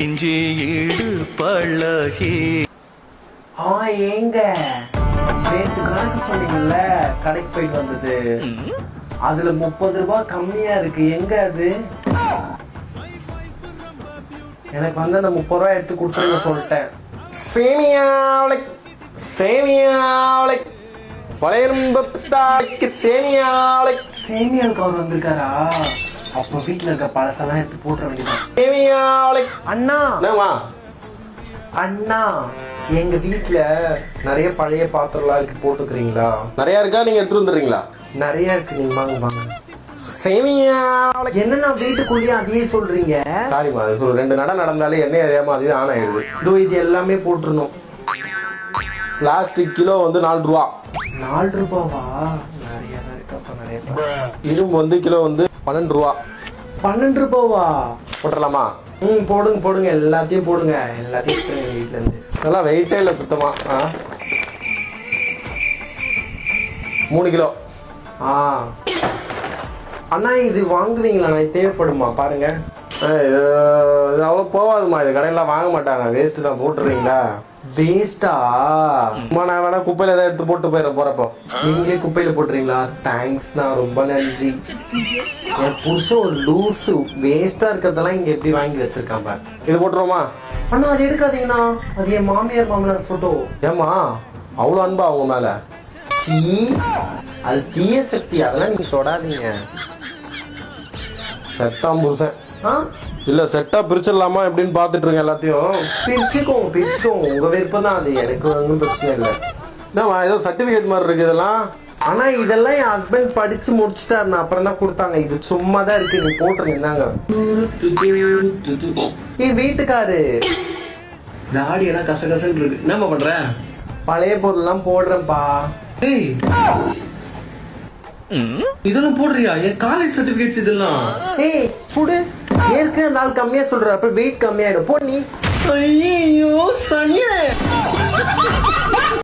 இஞ்சி ஈடு பழகி. ஏங்க நேற்று கணக்கு சொன்னீங்கல்ல கடைக்கு போயிட்டு வந்தது, அதுல 30 ரூபாய் கம்மியா இருக்கு. எங்க அது? எனக்கு வந்து அந்த 30 ரூபாய் எடுத்து கொடுத்துருங்க சொல்லிட்டேன். சேமியாவளை சேமியாவளை பழையம்பத்தாய்க்கு சேமியாவளை. சேமியாவுக்கு அவர் வந்திருக்காரா? அப்ப வீட்டுல இருக்க பழசெல்லாம் எடுத்து போட்டுற வேண்டியதான். சேமியாவளை. அண்ணா அண்ணா, எங்க வீட்டுல நிறைய பழைய பாத்திரம்லாம் இருக்கு, போட்டுக்கிறீங்களா? நிறைய இருக்கா? நீங்க எடுத்துட்டு வந்துடுறீங்களா? நிறைய இருக்கு, நீங்க வாங்க வாங்க. சேமியாவளை. என்னன்னா வீட்டுக்குள்ளேயே அதையே சொல்றீங்க? சாரிமா, ரெண்டு நட நடந்தாலே எண்ணெய் அறியாம அதுவே ஆன் ஆயிடுது. இது எல்லாமே போட்டுருணும். பிளாஸ்டிக் கிலோ வந்து 4 ரூபா. 4 ரூபாவா? நிறைய தான் இருக்கு. அப்ப நிறைய. இரும்பு வந்து கிலோ வந்து 12 ரூபா. 12 ரூபாவா? போட்டுடலாமா? போடுங்க போடுங்க, எல்லாத்தையும் போடுங்க. எல்லாத்தையும் வீட்டுல இருந்து. இதெல்லாம் வெயிட்டே இல்லை சுத்தமா. 3 கிலோ. அண்ணா இது வாங்குவீங்களா? நான் தேவைப்படுமா பாருங்க. இது அவ்வளோ போகாதுமா, இது கடையெல்லாம் வாங்க மாட்டாங்க, வேஸ்ட் தான். போட்டுறீங்களா? வேஸ்டா? நான் வேணா குப்பையில ஏதாவது எடுத்து போட்டு போயிடுறேன் போறப்போ. நீங்களே குப்பையில போட்டுறீங்களா? தேங்க்ஸ்ண்ணா, ரொம்ப நன்றி. என் புருஷன் ஒரு லூசு, வேஸ்டா இருக்கிறதெல்லாம் இங்க எப்படி வாங்கி வச்சிருக்காங்க. இது போட்டுருவோமா? அண்ணா அது எடுக்காதீங்கண்ணா, அது என் மாமியார் மாமனார் போட்டோ. ஏமா அவ்வளோ அன்பா அவங்க மேல? அது தீய சக்தி, அதெல்லாம் நீங்க தொடாதீங்க. செட்டாம் புருஷன் இல்ல, செட்டா பிரிச்சிடலாமா எப்படின்னு பாத்துட்டு இருக்கேன் எல்லாத்தையும். பிரிச்சுக்கோங்க, உங்க விருப்பம் தான் அது, எனக்கு ஒன்றும் பிரச்சனை இல்லை. என்னம்மா ஏதோ சர்டிபிகேட் மாதிரி இருக்கு இதெல்லாம்? ஆனா இதெல்லாம் என் ஹஸ்பண்ட் படிச்சு முடிச்சுட்டாருண்ணா, அப்புறம் தான் கொடுத்தாங்க. இது சும்மா தான் இருக்கு, நீங்க போட்டுருங்க. இந்தாங்க. வீட்டுக்காரு தாடி எல்லாம் கசகசன்னு இருக்கு. என்னம்மா பண்ற? பழைய பொருள் எல்லாம் போடுறேன்ப்பா. இதெல்லாம் போடுறியா? என் காலேஜ் சர்டிபிகேட்ஸ் இதெல்லாம். சுடு. ஏற்கனவே நாள் கம்மியா சொல்ற, அப்புறம் வெயிட் கம்மியாயிடும். போ நீ. ஐயோ சனியே.